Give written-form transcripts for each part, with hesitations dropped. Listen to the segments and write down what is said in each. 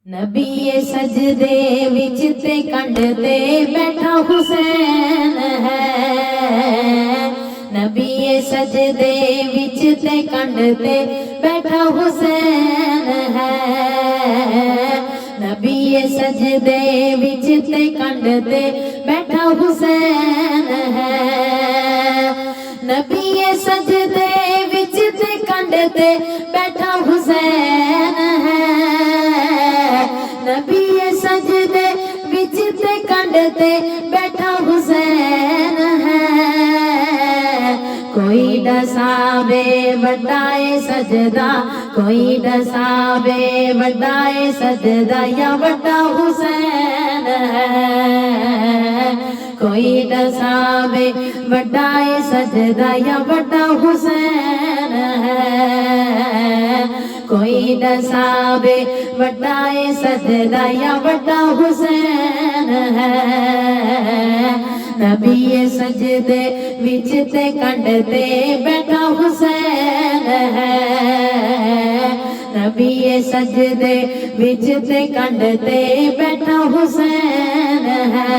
نبی سجدے وچ تے کنڈ تے بیٹھا حسین ہے، نبی سجدے وچ تے کنڈ تے بیٹھا حسین ہے، نبی سجدے وچ تے کنڈ تے بیٹھا حسین ہے، نبی سجدے وچ تے کنڈ تے بیٹھا حسین ہے، نبی سجدے وچ تے کنڈ تے بیٹھا حسین ہے، کوئی ڈساوے وڈائے سجدہ، کوئی ڈساوے وڈائے سجدہ یا وڈا حسین ہے، کوئی ڈساوے وڈائے سجدہ یا وڈا حسین ہے، کوئی ڈساوے وڈائے سجدہ یا وڈا حسین ہے، نبی سجدے وچ تے کنڈ تے بیٹھا حسین ہے، نبی سجدے وچ تے کنڈ تے بیٹھا حسین ہے،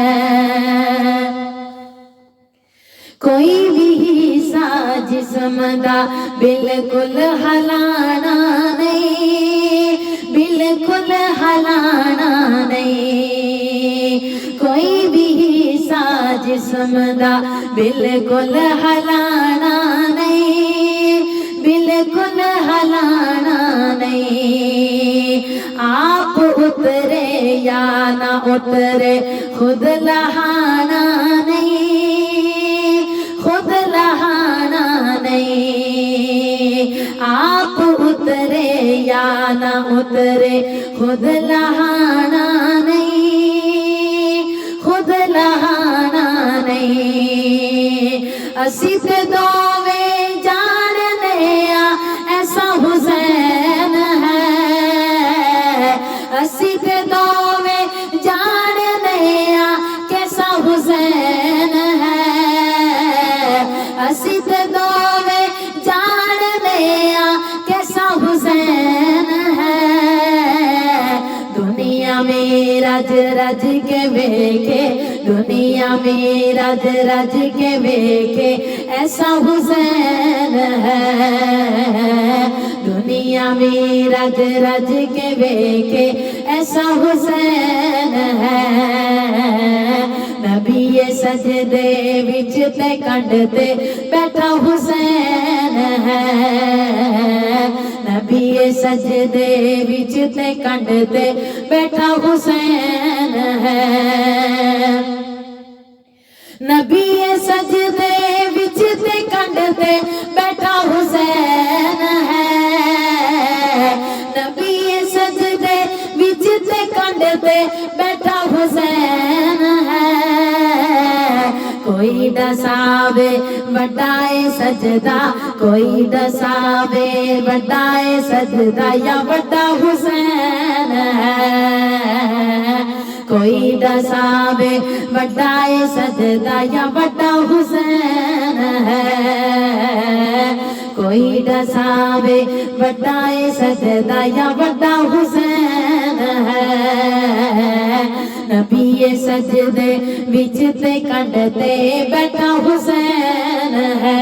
کوئی بھی حصہ جسم دا بالکل ہلانا نہیں، بالکل ہلانا نہیں، کوئی بھی حصہ جسم دا بالکل ہلانا نہیں، بالکل ہلانا نہیں، آپ اترے یا نہ اترے خود لہانا نہیں، خود لہانا نہیں، آپ اترے یا نہ اترے خود لہانا نہیں، خود لہانا نہیں، اسی تے دوویں جاننے ایسا حسین ہے، اسی تے دوویں جاننے کیسا حسین ہے، اسی تے دوویں جاننے کیسا حسین ہے، دنیا میں رج رج کے ویکھے، دنیا میں رج رج کے ویکھے ایسا حسین ہے، دنیا میں رج رج کے ویکھے ایسا حسین ہے، نبی سجدے وچ تے کنڈ تے بیٹھا حسین ہے، نبی سجدے وچ تے کنڈ تے بیٹھا حسین ہے، نبی سجدے وچ تے کنڈ تے بیٹھا حسین ہے، نبی سجدے وچ تے کنڈ تے بیٹھا حسین ہے، کوئی ڈساوے وڈائے سجدہ، کوئی ڈساوے وڈائے سجدہ یا وڈا حسین ہے، کوئی ڈساوے وڈائے سجدہ یا وڈا حسین ہے، کوئی ڈساوے وڈائے سجدہ یا وڈا حسین ہے، نبی سجدے وچ تے کنڈ تے بیٹھا حسین ہے،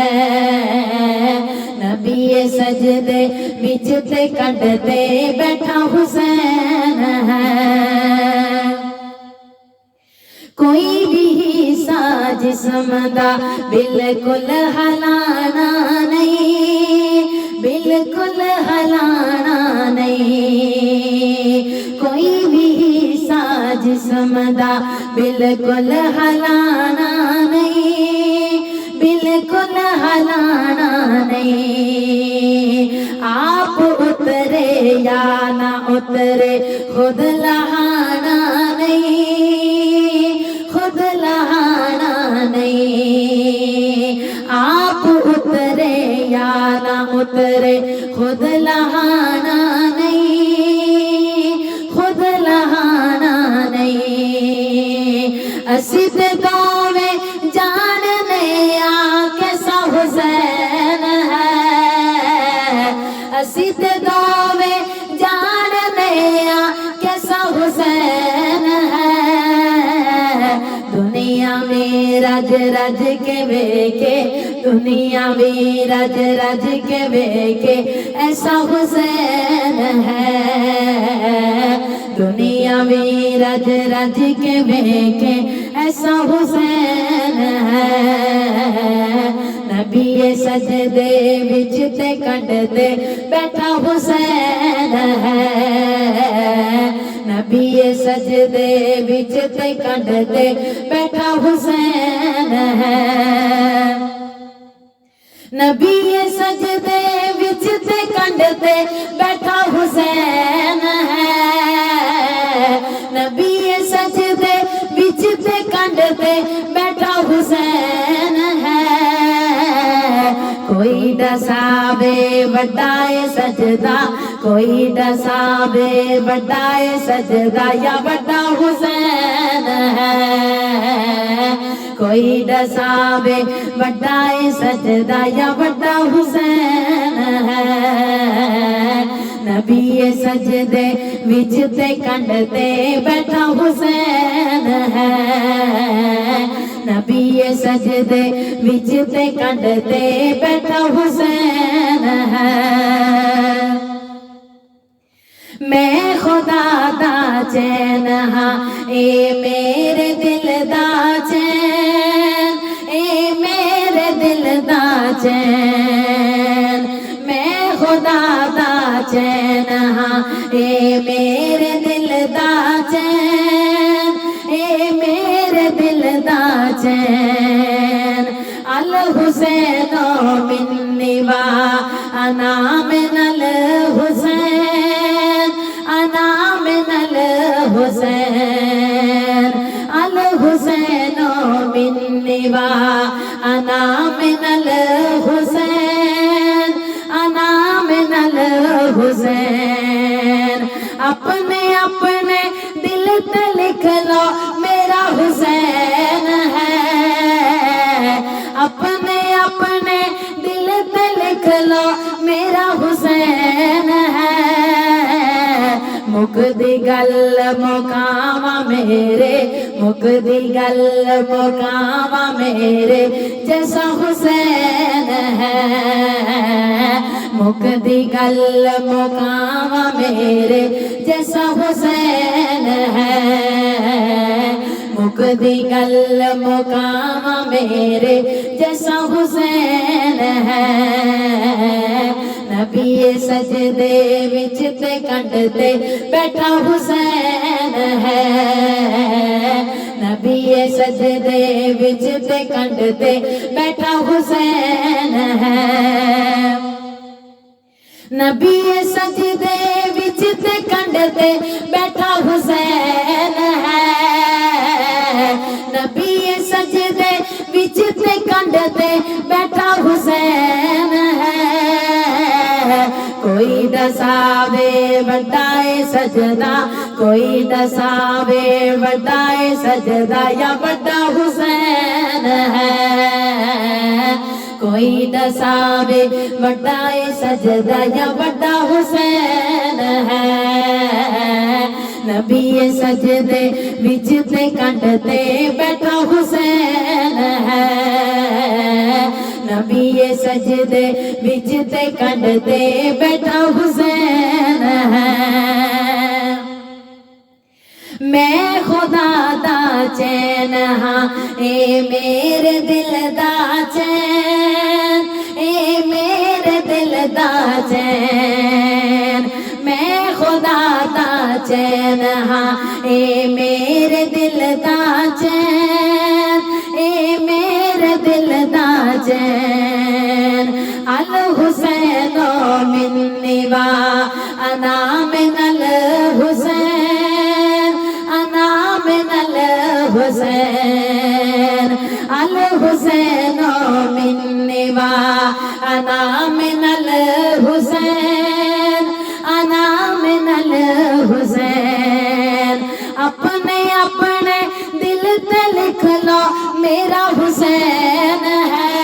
نبی سجدے وچ تے کنڈ تے بیٹھا حسین ہے، کوئی بھی حصہ جسم دا بالکل ہلانا نہیں، بالکل ہلانا نہیں، کوئی بھی حصہ جسم دا بالکل ہلانا نہیں، بالکل ہلانا نہیں، آپ اترے یا نہ اترے خود لہانا نہیں، خود لہانا نہیں، آپ اترے یا نہ اترے خود لہانا نہیں، خود لہانا نہیں، اسی تے دوویں جاننے کیسا حسین ہے، اسی تے دوویں جاننے کیسا رج رج کے ویکھے دنیا بھی رج رج کے ویکھے ایسا حسین ہے دنیا بھی رج رج کے ویکھے ایسا حسین ہے نبی سجدے وچ تے کٹدے بیٹھا حسین ہے نبی سجدے وچ تے کٹدے بیٹھا حسین ہے نبی سجدے وچ تے کٹدے بیٹھا حسین ہے نبی سجدے وچ تے کٹدے بیٹھا حسین ہے کوئی دساوے بڑا ہے سجدہ کوئی دساوے بڑا ہے سجدہ یا بڑا حسین ہے کوئی دساوے بڑا ہے سجدہ یا بڑا حسین ہے نبی سجدے وچ تے کٹدے بیٹھا حسین ہے نبی سجدے وچ تے کٹدے بیٹھا حسین ہے میں خدا دا چین ہاں اے میرے دل دا چین اے میرے دل دا چین میں خدا دا چین ہاں اے میرے دل دا چین اے میرے دل دا چین الحسین منی وانا من الحسین انا من الحسین الحسین منی وانا من الحسین انا من الحسین اپنے اپنے دل تے لکھ لو میرا حسین ہے اپنے اپنے دل تے لکھ لو میرا حسین ہے مکدی گل مقاما میرے مکدی گل مقاما میرے جیسا حسین ہے مکدی گل مقاما میرے جیسا حسین ہے مکدی گل مقاما میرے جیسا حسین ہے نبی سجدے وچ تے کٹدے بیٹھا حسین ہے نبی سجدے وچ تے کٹدے بیٹھا حسین ہے نبی سجدے وچ تے کٹدے بیٹھا حسین ہے نبی سجدے وچ تے کٹدے بیٹھا حسین ہے کوئی دساوے بڑا ہے سجدہ کوئی دساوے بڑا ہے سجدہ یا بڑا حسین ہے کوئی دساوے بڑا ہے سجدہ یا بڑا حسین ہے نبی سجدے وچ تے کٹدے بیٹھا حسین ہے نبی سجدے وچ تے کٹدے بیٹھا حسین ہے میں خدا دا چین ہاں اے میرے دل دا چین اے میرے دل دا چین میں خدا دا چین ہاں اے میرے دل دا چین اے میرے دل دا چین الحسین منی وانا من الحسین انا من الحسین الحسین منی وانا من الحسین انا من الحسین اپنے اپنے دل تے لکھ لو میرا حسین ہے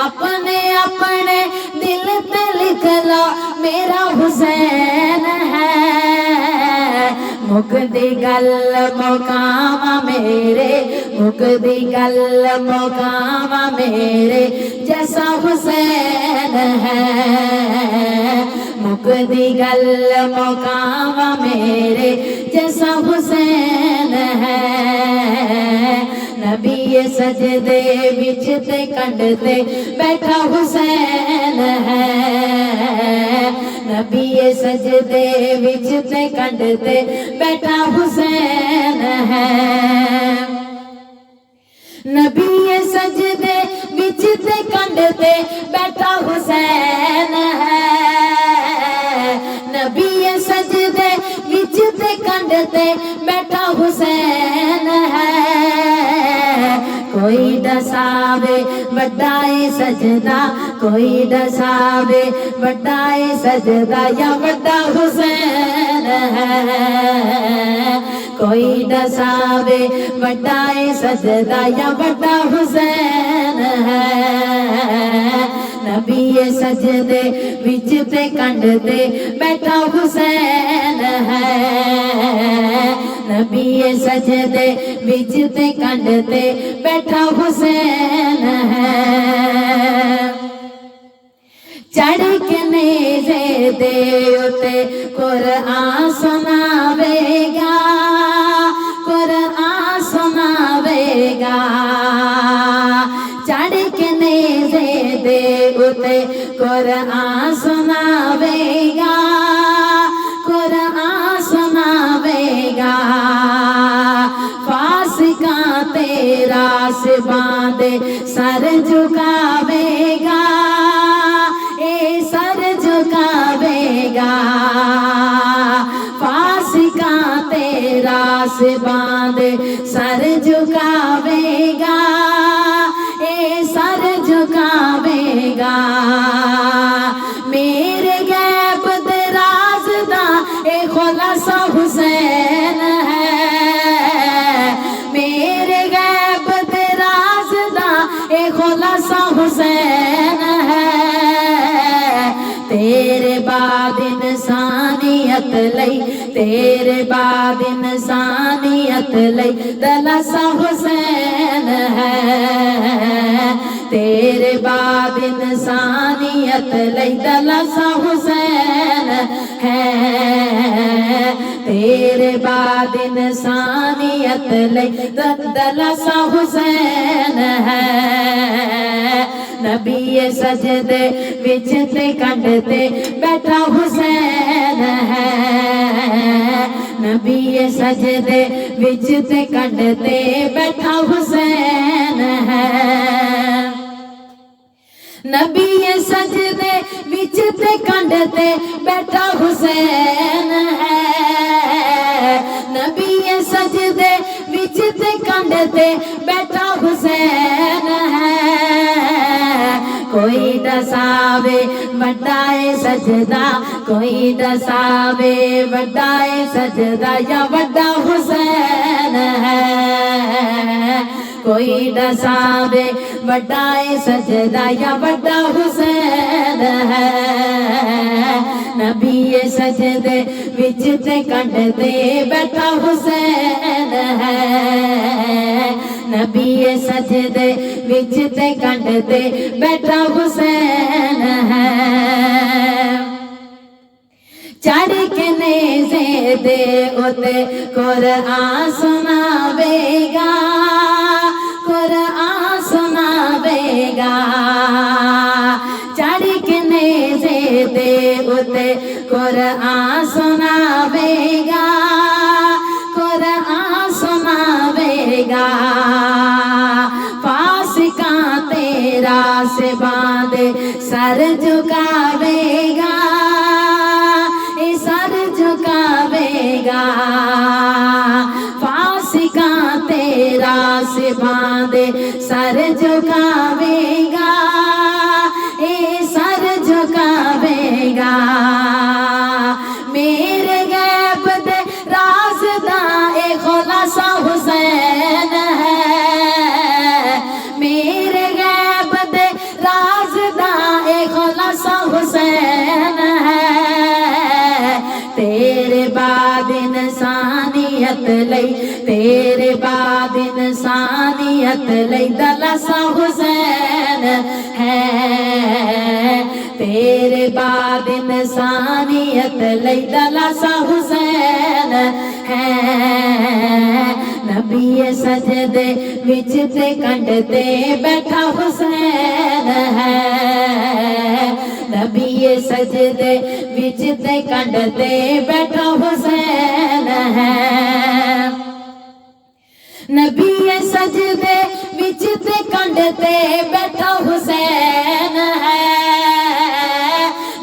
اپنے اپنے دل تے لکھ لو میرا حسین ہے مکدی گل مقام میرے مکدی گل مقام میرے جیسا حسین ہے مکدی گل مقام میرے جیسا حسین ہے نبی سجدے وچ تے کنڈ تے بیٹھا حسین ہے نبی سجدے وچ تے کنڈ تے بیٹھا حسین ہے نبی سجدے وچ تے کنڈ تے بیٹھا حسین ہے نبی سجدے وچ تے کنڈ تے بیٹھا حسین ہے کوئی دساوے وڈائے سجدہ کوئی دساوے وڈائے سجدہ یا وڈا حسین ہے کوئی دساوے وڈائے سجدہ یا وڈا حسین ہے نبی سجدے وچ تے کنڈ تے بیٹھا حسین ہے نبی سجدے وچ تے کنڈ تے بیٹھا حسین ہے چڑھ کے نیزے دے اتے قرآن سناوے گا قرآن سناوے گا چڑھ کے نیزے دے اتے قرآن سناوے گا قرآن سناوے گا فاسقاں تے راسباں دے سر جھکاوے گا اے سر جھکاوے گا فاسقاں تے راسباں دے سر جھکاوے گا اے سر جھکاوے گا میرے غیب دے راز دا اے خلاصہ حسین ہے میرے غیب دے راز دا اے خلاصہ حسین ہے تیرے بعد انسانیت لئی تیرے بعد انسانیت لئی دلاسا حسین ہے تیرے بعد انسانیت لئی دلاسا حسین ہے تیرے بعد انسانیت لئی دلاسا حسین ہے نبی سجدے وچ تے کنڈ تے بیٹھا حسین ہے نبی سجدے وچ تے کنڈ تے بیٹھا حسین ہے نبی سجدے وچ تے کنڈ تے بیٹھا حسین ہے نبی سجدے وچ تے کنڈ تے بیٹھا حسین ہے کوئی دساوے وڈائے سجدہ کوئی دساوے وڈائے سجدہ یا وڈا حسین ہے کوئی دساوے وڈائے سجدہ یا وڈا حسین ہے نبی سجدے وچ تے کنڈ تے بیٹھا حسین ہے نبی سجدے وچ تے کنڈ تے بیٹھا حسین ہے چڑھ کے نیزے دے اتے قرآن سناوے گا قرآن سناوے گا چڑھ کے نیزے دے اتے قرآن سناوے گا قرآن سناوے گا فاسقاں تے راسباں دے سر جھکاوے گا سر جھکاوے گا فاسقاں تے راسباں دے سر جھکاوے گا سر جھکاوے گا میرے غیب دے راز دا اے خلاصہ حسین ہے میرے غیب دے راز دا اے خلاصہ حسین ہے تیرے بعد انسان انسانیت لئی تیرے بعد انسانیت لئی دلاسا حسین ہے تیرے بعد انسانیت لئی دلاسا حسین ہے نبی سجدے وچ تے کنڈ تے بیٹھا حسین ہے نبی سجدے وچ تے کنڈ تے بیٹھا حسین ہے نبی سجدے وچ تے کنڈ تے بیٹھا حسین ہے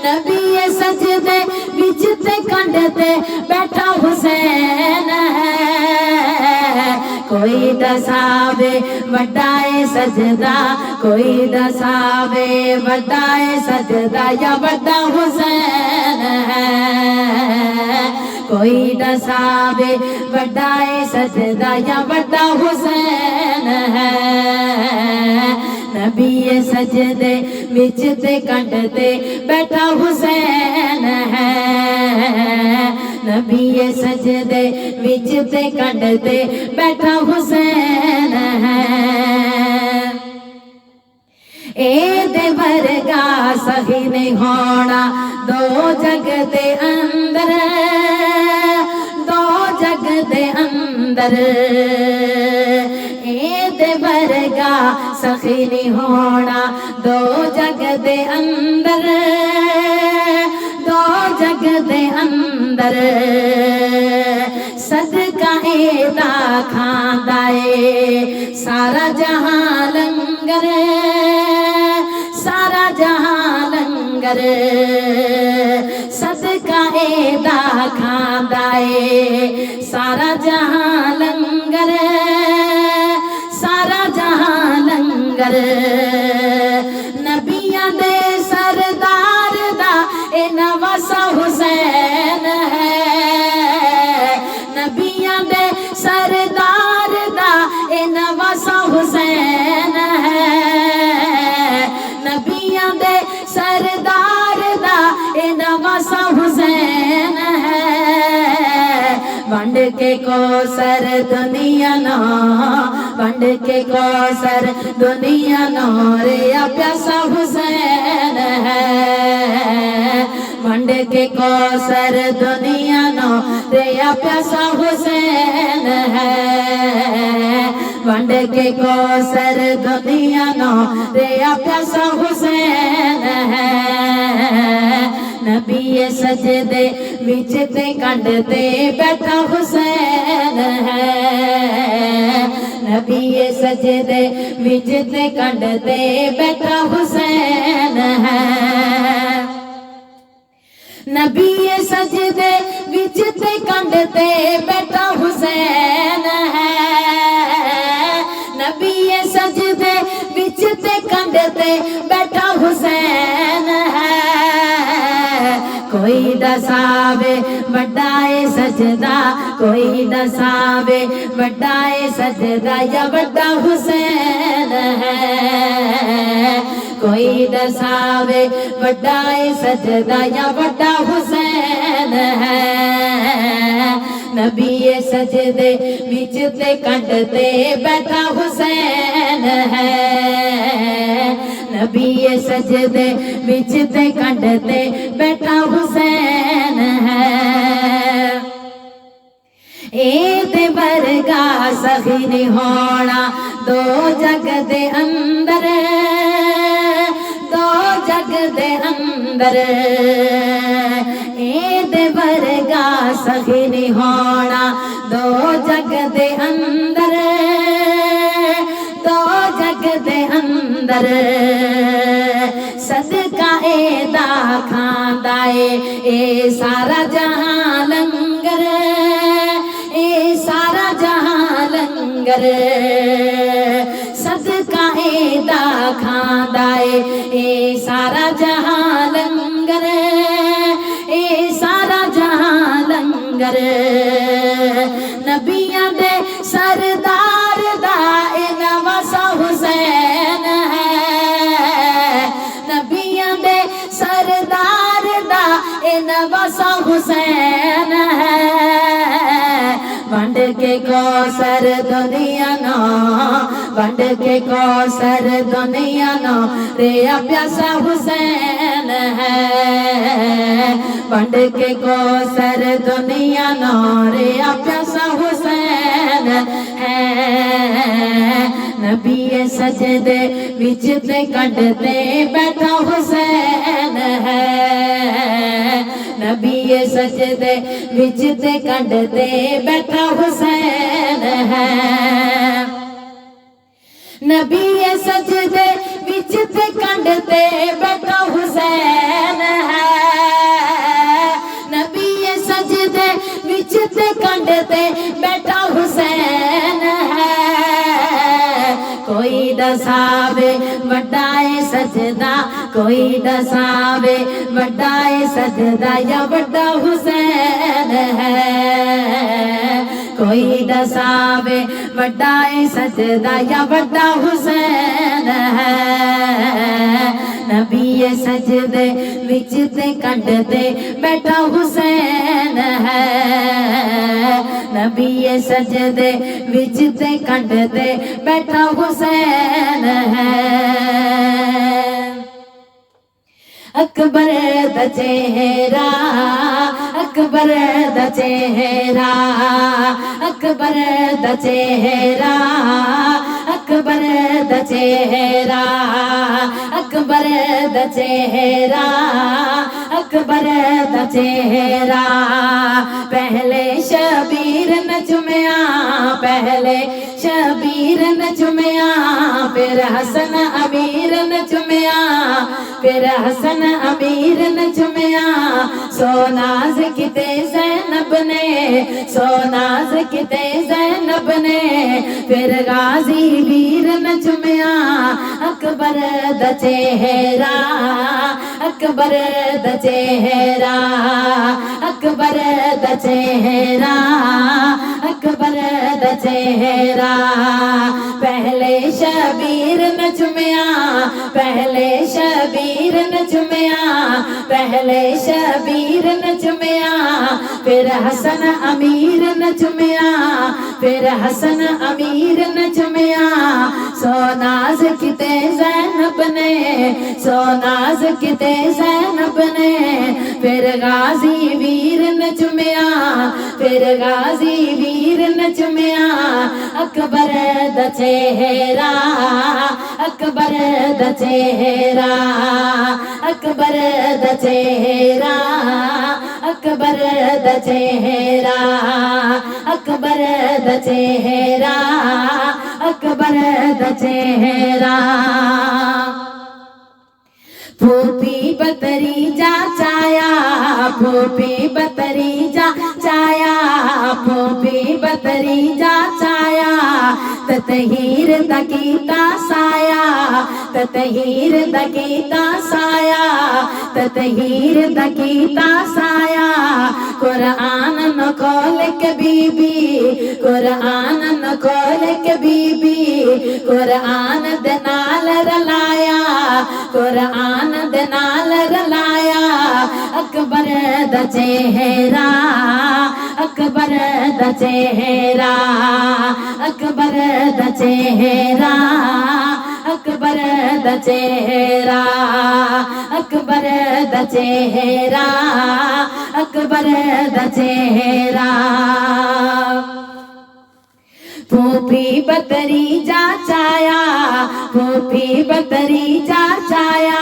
نبی سجدے وچ تے کنڈ تے بیٹھا حسین ہے کوئی دساوے وڈائے سجدہ کوئی دساوے وڈائے سجدہ یا وڈا حسین ہے کوئی دساوے وڈائے سجدہ یا وڈا حسین ہے نبی سجدے وچ تے کنڈ تے بیٹھا حسین ہے نبی سجدے وچ تے کنڈ تے بیٹھا حسین ہے اے دے ورگا سہی نہیں ہونا دو جگ دے اندر دو جگ دے اندر اے دے ورگا سخی نہیں ہونا دو جگ دے اندر دو جگ دے اندر صدقہ ایدا کھاندا اے سارا جہاں لنگر سارا جہاں لنگر صدقہ ایدا کھاندا اے سارا جہاں لنگر سارا جہاں لنگر نبیاں دے سردار دا اے نواسا حسین ہے نبیاں دے سردار دا اے نواسا حسین ہے نبیاں دے سردار دا اے نواسا حسین ہے ونڈ کے کوثر دنیا نو ونڈ کے کوثر دنیا نو ریا پیاسا حسین ہے ونڈ کے کوثر دنیا نو ریا پیاسا حسین ہے ونڈ کے کوثر دنیا نو ریا پیاسا حسین ہے نبی سجدے وچ تے کنڈ تے بیٹھا حسین ہے نبی سجدے وچ تے کنڈ تے بیٹھا حسین ہے نبی سجدے وچ تے کنڈ تے بیٹھا حسین ہے نبی سجدے وچ تے کنڈ تے بیٹھا حسین ہے کوئی دساوے وڈائے سجدہ کوئی دساوے وڈائے سجدہ یا وڈا حسین ہے کوئی دساوے وڈائے سجدہ یا وڈا حسین ہے نبی سجدے وچ تے کنڈ تے بیٹھا حسین ہے نبی سجدے وچ تے کنڈ تے بیٹھا حسین ہے اے دے ورگا سخی نہیں ہونا دو جگ دے اندر دو جگ دے اندر اے دے ورگا سخی نہیں ہونا دو جگ دے اندر دو جگ دے اندر صدقہ ایدا کھاندا اے سارا جہاں لنگر اے سارا جہاں لنگر صدقہ ایدا کھاندا اے سارا جہاں لنگر اے سارا جہاں لنگر نبیاں دے سردار دا اے نواسا حسین ہے نبیاں دے سردار دا اے نواسا حسین ہے ونڈ کے کوثر دنیا نو ونڈ کے کوثر دنیا نو ریا پیاسا حسین ہے ونڈ کے کوثر دنیا نو ریا پیاسا حسین ہے نبی سجدے وچ تے کنڈ تے بیٹھا حسین ہے نبی سجدے وچ تے کنڈ تے بیٹھا حسین ہے نبی سجدے وچ تے کنڈ تے بیٹھا حسین ہے نبی سجدے وچ تے کنڈ تے بیٹھا حسین ہے کوئی دساوے وڈائے سجدہ کوئی دساوے وڈائے سجدہ یا وڈا حسین ہے کوئی دساوے وڈائے سجدہ یا وڈا حسین ہے نبی سجدے وچ تے کنڈ تے بیٹھا حسین ہے نبی سجدے وچ تے کنڈ تے بیٹھا حسین ہے اکبر دا چہرہ اکبر دا چہرہ اکبر دا چہرہ اکبر دا چہرہ اکبر دا چہرہ اکبر دا چہرہ پہلے شبیر نجمیا پہلے شبیر نجمیا پھر حسن امیر نجمیا پھر حسن امیر نجمیا سوناز کتے زینب نے سوناز کتے زینب نے پھر غازی ویر نجمیا اکبر دا چہرہ اکبر دا چہرہ اکبر دا چہرہ اکبر دا چہرہ پہلے شبیر نجمیا پہلے شبیر نجمیا پہلے شبیر نجمیا پھر حسن امیر نجمیا پھر حسن امیر نجمیا سوناز کتے زینب نے سوناز کتے زینب نے پھر غازی ویر نجمیا پھر غازی ویر نجمیا اکبر دا چہرہ اکبر دا چہرہ اکبر دا چہرہ اکبر دا چہرہ اکبر دا چہرہ اکبر دا چہرہ پھوپھی بتری جا چایا پھوپھی بتری جا چایا پھوپھی بتری جا چایا تطہیر دکیتا سایا تطہیر دکیتا سایا تطہیر دکیتا سایا قرآن نہ کھول کے بی بی قرآن نہ کھول کے بی بی قرآن دے نال رلایا قرآن دے نال رلایا اکبر دا چہرہ اکبر دا چہرہ اکبر دا چہرہ اکبر دا چہرہ اکبر دا چہرہ اکبر دا چہرہ پھوپھی بتری جا چایا پھوپھی بتری جا چایا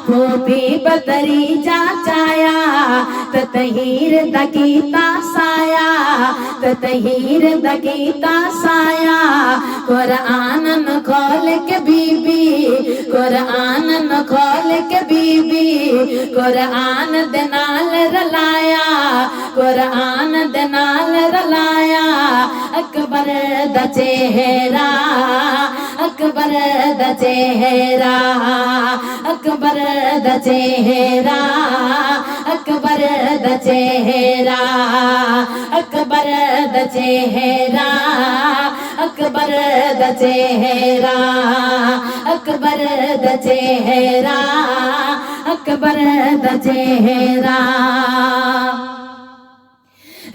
پھوپھی بتری جا چایا تطہیر دکیتا سایا تطہیر دکیتا سایا قرآن نہ کھول کے بی بی قرآن نہ کھول کے بی بی قرآن دے نال رلایا قرآن دے نال رلایا اکبر دا چہرہ اکبر دا چہرہ اکبر دا چہرہ اکبر دا چہرہ اکبر دا چہرہ اکبر دا چہرہ اکبر دا چہرہ اکبر دا چہرہ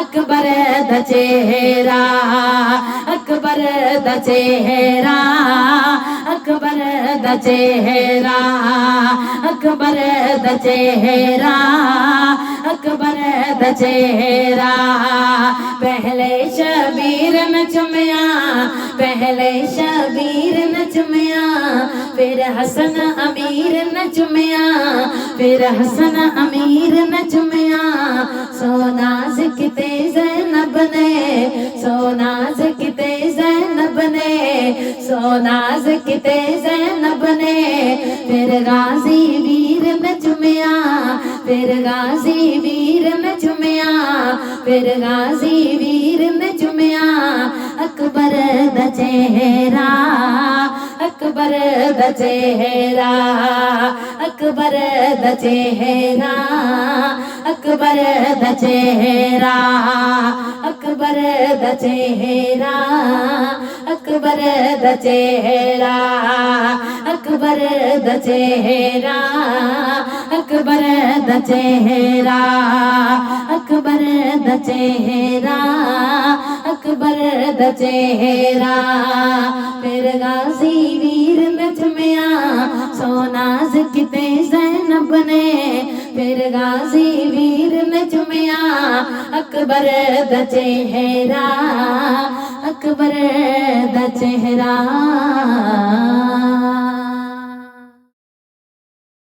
اکبر دا چہرہ اکبر دا چہرہ اکبر دا چہرہ اکبر دا چہرہ اکبر دا چہرہ پہلے شبیر نچمیا پہلے شبیر نچمیا پھر حسن امیر نچمیا پھر حسن امیر نچمیا سونا زکتے زینب نے سونا زکتے زینب نے سونا زکتے زینب نے پھر غازی ویر نچمیا پھر غازی ویر نچمیا پھر غازی ویر نچمیا اکبر دا چہرہ اکبر دا چہرہ اکبر دا چہرہ اکبر دا چہرہ اکبر دا چہرہ اکبر دا چہرہ اکبر دا چہرہ اکبر دا چہرہ اکبر دا چہرہ اکبر دا چہرہ پھر غازی ویر نچمیا سونا زکتے زینب نے پھر غازی ویر نچمیا اکبر دا چہرہ اکبر دا چہرہ